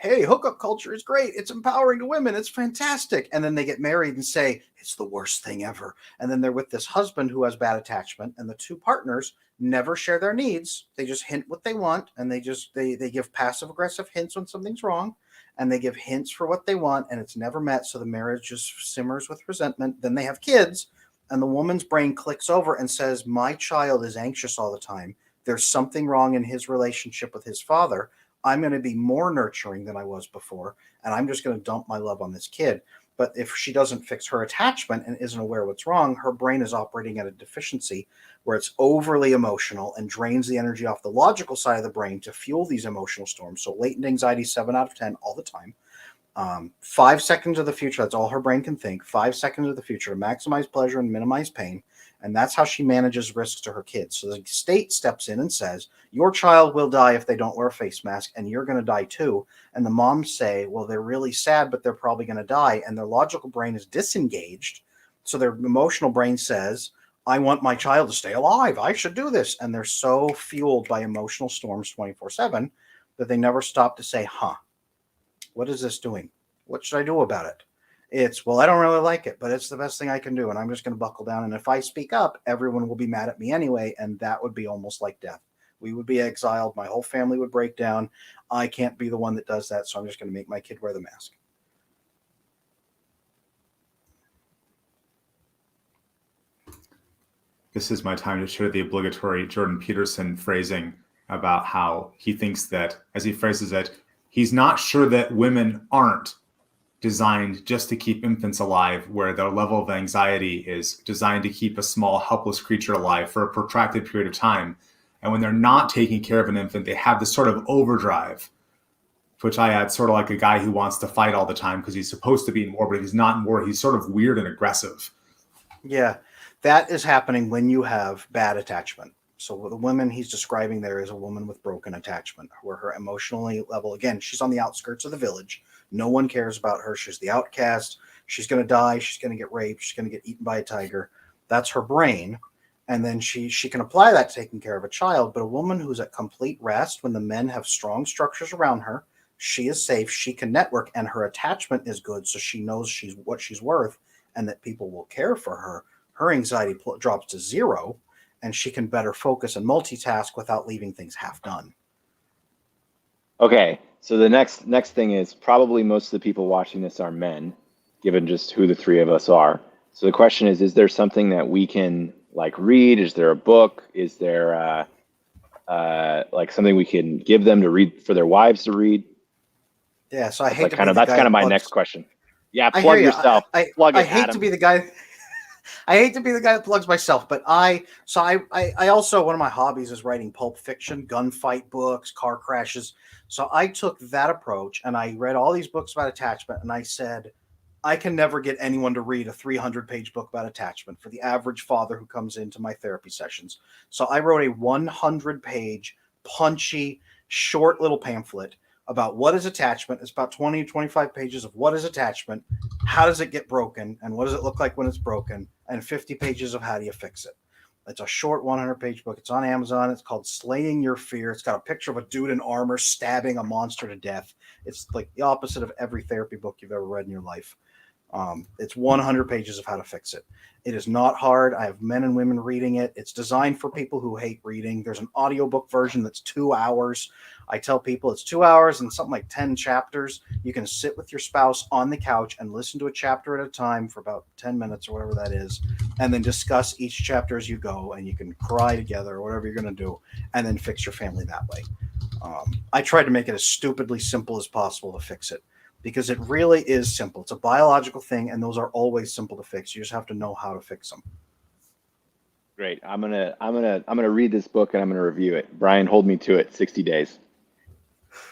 hey, hookup culture is great. It's empowering to women. It's fantastic. And then they get married and say, it's the worst thing ever. And then they're with this husband who has bad attachment, and the two partners never share their needs. They just hint what they want, and they give passive aggressive hints when something's wrong, and they give hints for what they want, and it's never met. So the marriage just simmers with resentment. Then they have kids, and the woman's brain clicks over and says, my child is anxious all the time. There's something wrong in his relationship with his father. I'm going to be more nurturing than I was before, and I'm just going to dump my love on this kid. But if she doesn't fix her attachment and isn't aware what's wrong, her brain is operating at a deficiency where it's overly emotional and drains the energy off the logical side of the brain to fuel these emotional storms. So latent anxiety, 7 out of 10 all the time. 5 seconds of the future, that's all her brain can think. 5 seconds of the future to maximize pleasure and minimize pain. And that's how she manages risks to her kids. So the state steps in and says, your child will die if they don't wear a face mask, and you're going to die too. And the moms say, well, they're really sad, but they're probably going to die. And their logical brain is disengaged. So their emotional brain says, I want my child to stay alive. I should do this. And they're so fueled by emotional storms 24/7 that they never stop to say, what is this doing? What should I do about it? It's, well, I don't really like it, but it's the best thing I can do. And I'm just going to buckle down. And if I speak up, everyone will be mad at me anyway. And that would be almost like death. We would be exiled. My whole family would break down. I can't be the one that does that. So I'm just going to make my kid wear the mask. This is my time to share the obligatory Jordan Peterson phrasing about how he thinks that, as he phrases it, he's not sure that women aren't designed just to keep infants alive, where their level of anxiety is designed to keep a small, helpless creature alive for a protracted period of time. And when they're not taking care of an infant, they have this sort of overdrive, which I add sort of like a guy who wants to fight all the time because he's supposed to be in war, but he's not in war. He's sort of weird and aggressive. Yeah, that is happening when you have bad attachment. So the woman he's describing there is a woman with broken attachment, where her emotionally level, again, she's on the outskirts of the village. No one cares about her. She's the outcast. She's going to die. She's going to get raped. She's going to get eaten by a tiger. That's her brain. And then she can apply that to taking care of a child. But a woman who's at complete rest, when the men have strong structures around her, she is safe. She can network, and her attachment is good. So she knows what she's worth and that people will care for her. Her anxiety drops to 0, and she can better focus and multitask without leaving things half done. Okay, so the next thing is, probably most of the people watching this are men, given just who the three of us are. So the question is there something that we can like read? Is there a book? Is there like something we can give them to read for their wives to read? Yeah, so I hate like to kind be of the that's guy kind of that my plugs- next question. Yeah, I plug hear you. yourself. Plug it, I hate Adam. to be the guy. I hate to be the guy that plugs myself, but I also, one of my hobbies is writing pulp fiction, gunfight books, car crashes. So I took that approach and I read all these books about attachment, and I said, I can never get anyone to read a 300-page book about attachment for the average father who comes into my therapy sessions. So I wrote a 100-page, punchy, short little pamphlet about what is attachment. It's about 20 to 25 pages of what is attachment, how does it get broken, and what does it look like when it's broken, and 50 pages of how do you fix it. It's a short 100-page book. It's on Amazon. It's called Slaying Your Fear. It's got a picture of a dude in armor stabbing a monster to death. It's like the opposite of every therapy book you've ever read in your life. It's 100 pages of how to fix it. It is not hard. I have men and women reading it. It's designed for people who hate reading. There's an audiobook version that's 2 hours. I tell people it's 2 hours and something like 10 chapters. You can sit with your spouse on the couch and listen to a chapter at a time for about 10 minutes or whatever that is, and then discuss each chapter as you go, and you can cry together or whatever you're going to do, and then fix your family that way. I tried to make it as stupidly simple as possible to fix it, because it really is simple. It's a biological thing, and those are always simple to fix. You just have to know how to fix them. Great. I'm gonna read this book and I'm gonna review it. Brian, hold me to it. 60 days.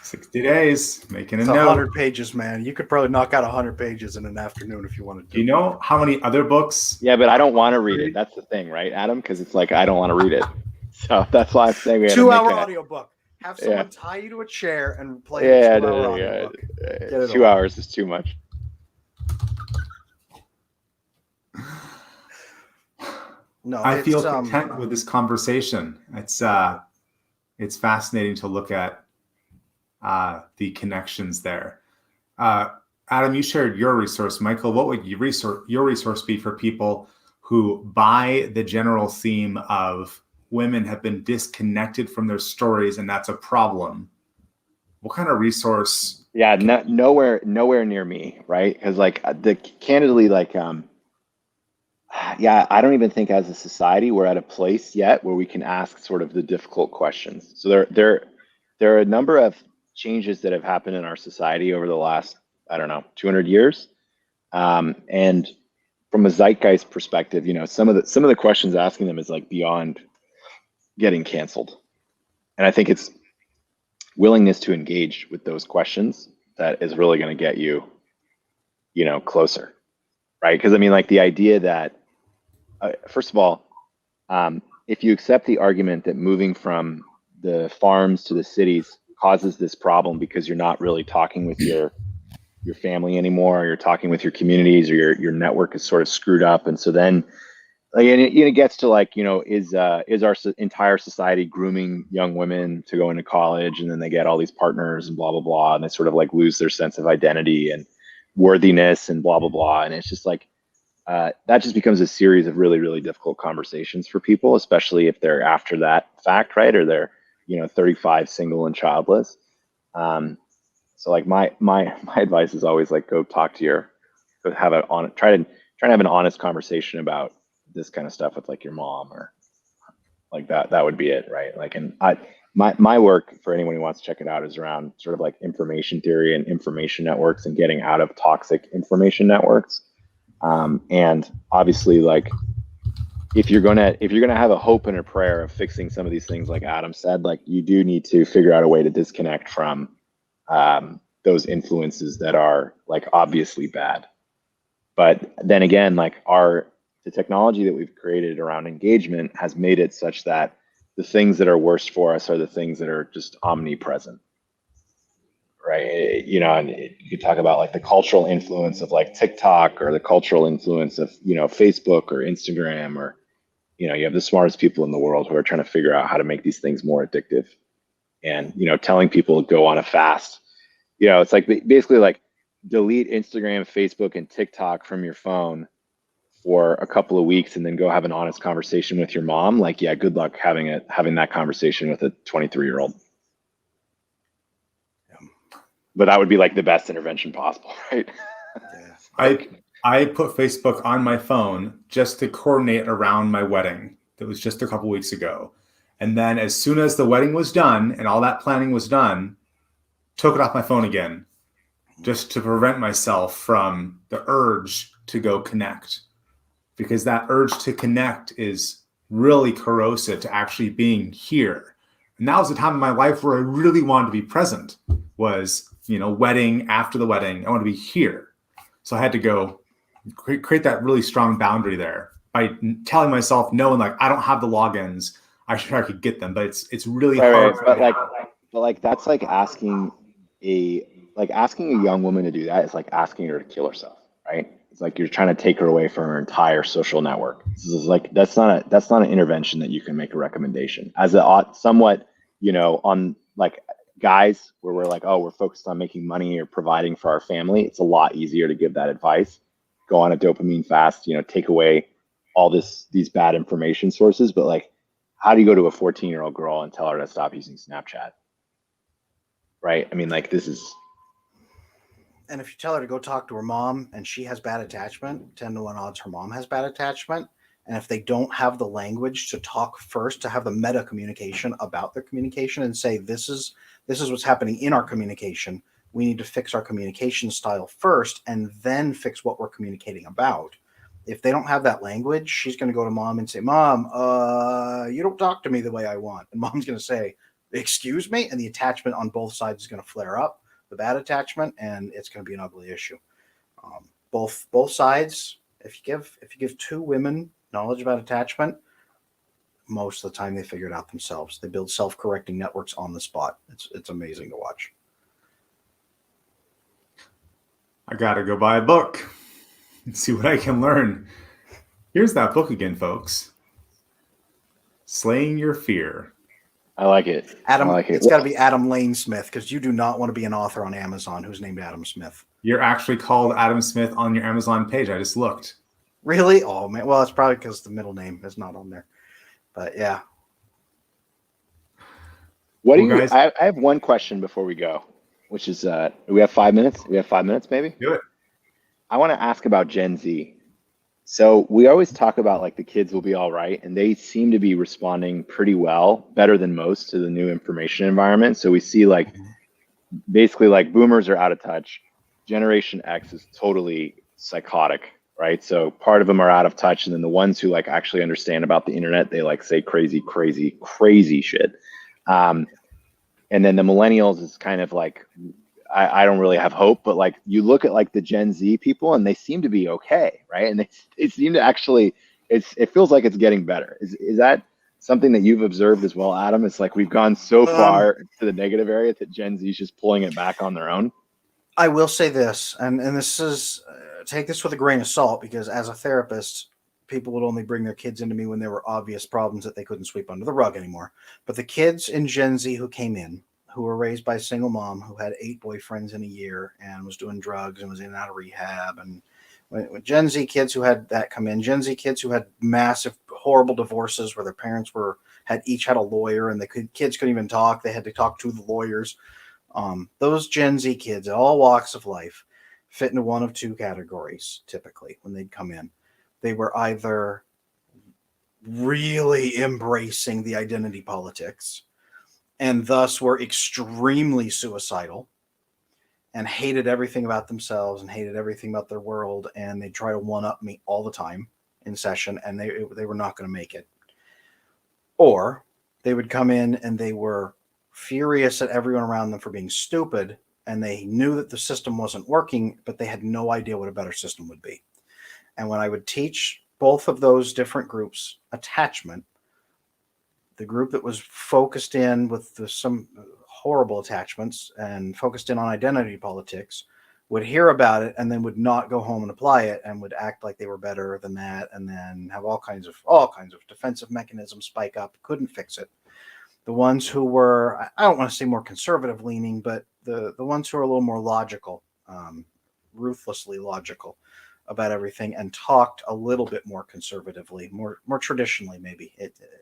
60 days, making a It's note. 100 pages, man. You could probably knock out 100 pages in an afternoon if you wanted to. Do you know how many other books? Yeah, but I don't want to read it. That's the thing, right, Adam? Because it's like I don't want to read it. So that's why I'm saying we have 2-hour audiobook. Have someone tie you to a chair and play a 2-hour audiobook. 2 hours is too much. No, I feel content with this conversation. It's fascinating to look at the connections there. Adam, you shared your resource. Michael, what would your resource be for people who buy the general theme of women have been disconnected from their stories and that's a problem? What kind of resource? Yeah, nowhere near me, right? Because like candidly, like yeah, I don't even think as a society we're at a place yet where we can ask sort of the difficult questions. So there are a number of changes that have happened in our society over the last, I don't know, 200 years. And from a zeitgeist perspective, you know, some of the questions asking them is like beyond getting canceled. And I think it's willingness to engage with those questions that is really going to get you, you know, closer, right? Because I mean, like the idea that, first of all, if you accept the argument that moving from the farms to the cities causes this problem because you're not really talking with your family anymore, or you're talking with your communities, or your network is sort of screwed up, and so then like, and it gets to like, you know, is our entire society grooming young women to go into college, and then they get all these partners and blah blah blah, and they sort of like lose their sense of identity and worthiness and blah blah blah, and it's just like that just becomes a series of really really difficult conversations for people, especially if they're after that fact, right, or they're, you know, 35, single and childless. So like my advice is always like go talk to try to have an honest conversation about this kind of stuff with like your mom, or like that would be it, right? Like, and my work, for anyone who wants to check it out, is around sort of like information theory and information networks and getting out of toxic information networks. And obviously, like if you're gonna have a hope and a prayer of fixing some of these things, like Adam said, like you do need to figure out a way to disconnect from those influences that are like obviously bad. But then again, like the technology that we've created around engagement has made it such that the things that are worst for us are the things that are just omnipresent, right? You know, and you could talk about like the cultural influence of like TikTok, or the cultural influence of, you know, Facebook or Instagram, or, you know, you have the smartest people in the world who are trying to figure out how to make these things more addictive, and, you know, telling people to go on a fast. You know, it's like basically like delete Instagram, Facebook, and TikTok from your phone for a couple of weeks, and then go have an honest conversation with your mom. Like, yeah, good luck having that conversation with a 23-year-old. Yeah. But that would be like the best intervention possible, right? Yeah. I put Facebook on my phone just to coordinate around my wedding. That was just a couple weeks ago. And then as soon as the wedding was done and all that planning was done, took it off my phone again, just to prevent myself from the urge to go connect. Because that urge to connect is really corrosive to actually being here. And that was the time in my life where I really wanted to be present, was, you know, wedding, after the wedding, I want to be here. So I had to go create that really strong boundary there by telling myself no, and like, I don't have the logins. I could get them, but it's really hard. Right. But like that's like asking a young woman to do that is like asking her to kill herself, right? It's like you're trying to take her away from her entire social network. This is like that's not an intervention that you can make a recommendation as a somewhat, you know, on like guys where we're like, oh, we're focused on making money or providing for our family. It's a lot easier to give that advice. Go on a dopamine fast, you know, take away all these bad information sources. But like, how do you go to a 14-year-old girl and tell her to stop using Snapchat? Right? I mean, like this is. And if you tell her to go talk to her mom and she has bad attachment, 10 to 1 odds her mom has bad attachment. And if they don't have the language to talk first, to have the meta communication about their communication and say, this is what's happening in our communication. We need to fix our communication style first and then fix what we're communicating about. If they don't have that language, she's going to go to mom and say, Mom, you don't talk to me the way I want. And mom's going to say, excuse me? And the attachment on both sides is going to flare up, the bad attachment, and it's going to be an ugly issue. Both sides, if you give two women knowledge about attachment, most of the time they figure it out themselves. They build self-correcting networks on the spot. It's amazing to watch. I gotta go buy a book and see what I can learn. Here's that book again, folks. Slaying Your Fear. I like it. Adam, I like it. it's got to be Adam Lane Smith, because you do not want to be an author on Amazon who's named Adam Smith. You're actually called Adam Smith on your Amazon page. I just looked. Really? Oh man. Well, it's probably because the middle name is not on there. But yeah. What do Well, you? guys, I have one question before we go, which is, we have 5 minutes. We have 5 minutes, maybe. do it. I want to ask about Gen Z. So we always talk about like the kids will be all right, and they seem to be responding pretty well, better than most, to the new information environment. So we see like basically like boomers are out of touch. Generation X is totally psychotic, right? So part of them are out of touch, and then the ones who like actually understand about the internet, they like say crazy, crazy, crazy shit. And then the millennials is kind of like, I don't really have hope, but like you look at like the Gen Z people and they seem to be okay, right? And they seem to actually, it feels like it's getting better. Is that something that you've observed as well, Adam? It's like we've gone so far to the negative area that Gen Z is just pulling it back on their own. I will say this, and this is, take this with a grain of salt, because as a therapist, people would only bring their kids into me when there were obvious problems that they couldn't sweep under the rug anymore. But the kids in Gen Z who came in, who were raised by a single mom who had 8 boyfriends in a year and was doing drugs and was in and out of rehab, and when Gen Z kids who had that come in, Gen Z kids who had massive, horrible divorces where their parents each had a lawyer, and the kids couldn't even talk; they had to talk to the lawyers. Those Gen Z kids, all walks of life, fit into one of two categories typically when they'd come in. They were either really embracing the identity politics and thus were extremely suicidal and hated everything about themselves and hated everything about their world, and they try to one-up me all the time in session, and they were not going to make it. Or they would come in and they were furious at everyone around them for being stupid, and they knew that the system wasn't working, but they had no idea what a better system would be. And when I would teach both of those different groups attachment, the group that was focused in with some horrible attachments and focused in on identity politics would hear about it and then would not go home and apply it, and would act like they were better than that, and then have all kinds of defensive mechanisms spike up, couldn't fix it. The ones who were, I don't want to say more conservative leaning, but the ones who are a little more logical, ruthlessly logical about everything, and talked a little bit more conservatively, more traditionally, maybe.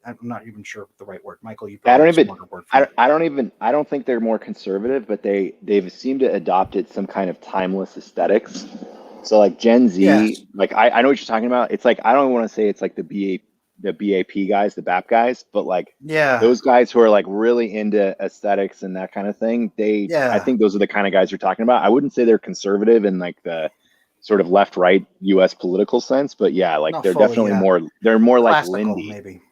I'm not even sure the right word. Michael, you probably have a smarter word for it. I don't think they're more conservative, but they've seemed to adopted some kind of timeless aesthetics. So like Gen Z, Yes. like I know what you're talking about. It's like, I don't want to say it's like the BAP guys, the BAP guys, but like Yeah. those guys who are like really into aesthetics and that kind of thing, I think those are the kind of guys you're talking about. I wouldn't say they're conservative in like the sort of left-right US political sense, but yeah, like they're definitely they're more like Lindy. Maybe.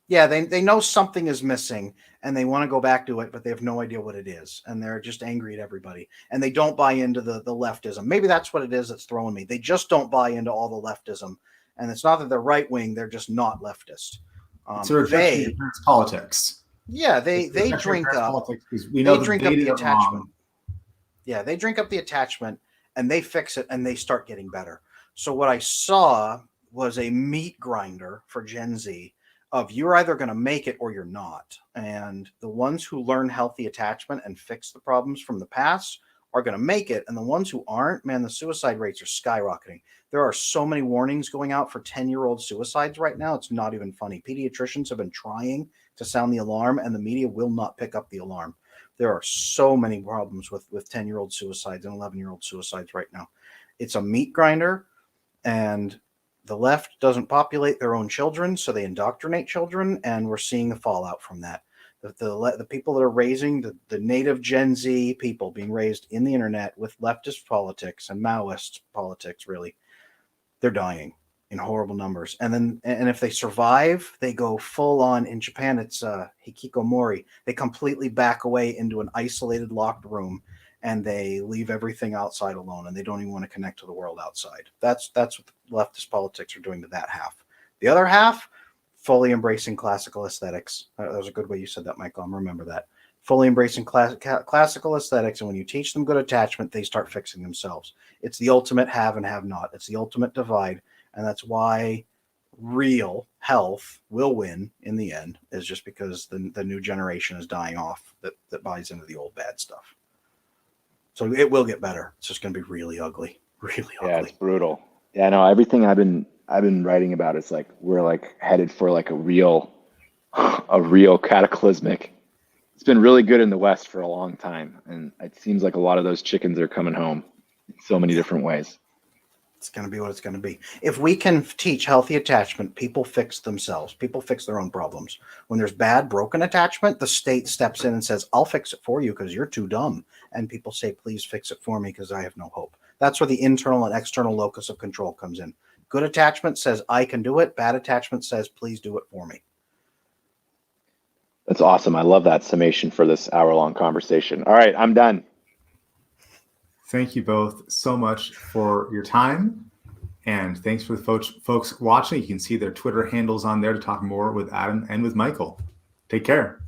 Yeah, they know something is missing and they want to go back to it, but they have no idea what it is. And they're just angry at everybody. And they don't buy into the leftism. Maybe that's what it is that's throwing me. They just don't buy into all the leftism. And it's not that they're right wing, they're just not leftist. It's a rejection of your parents' politics. Yeah, they drink up. Politics, we know they drink up the data attachment. wrong. Yeah, they drink up the attachment and they fix it and they start getting better. So what I saw was a meat grinder for Gen Z of, you're either going to make it or you're not. And the ones who learn healthy attachment and fix the problems from the past are going to make it. And the ones who aren't, man, the suicide rates are skyrocketing. There are so many warnings going out for 10-year-old suicides right now. It's not even funny. Pediatricians have been trying to sound the alarm, and the media will not pick up the alarm. There are so many problems with 10-year-old suicides and 11-year-old suicides right now. It's a meat grinder, and the left doesn't populate their own children, so they indoctrinate children, and we're seeing the fallout from that. The people that are raising the native Gen Z people being raised in the internet with leftist politics and Maoist politics, really, they're dying in horrible numbers. And if they survive, they go full on. In Japan, it's hikikomori. They completely back away into an isolated, locked room, and they leave everything outside alone, and they don't even want to connect to the world outside. That's what the leftist politics are doing to that half. The other half, fully embracing classical aesthetics. That was a good way you said that, Michael. I'm remember that. Fully embracing classical aesthetics, and when you teach them good attachment, they start fixing themselves. It's the ultimate have and have not. It's the ultimate divide, and that's why real health will win in the end is just because the new generation is dying off that buys into the old bad stuff. So it will get better. It's just going to be really ugly, really Yeah, it's ugly. brutal. Yeah, no, everything I've been writing about is like we're like headed for like a real cataclysmic. It's been really good in the West for a long time, and it seems like a lot of those chickens are coming home in so many different ways. It's going to be what it's going to be. If we can teach healthy attachment, people fix themselves. People fix their own problems. When there's bad, broken attachment, the state steps in and says, I'll fix it for you because you're too dumb. And people say, please fix it for me because I have no hope. That's where the internal and external locus of control comes in. Good attachment says, I can do it. Bad attachment says, please do it for me. That's awesome. I love that summation for this hour-long conversation. All right, I'm done. Thank you both so much for your time. And thanks for the folks watching. You can see their Twitter handles on there to talk more with Adam and with Michael. Take care.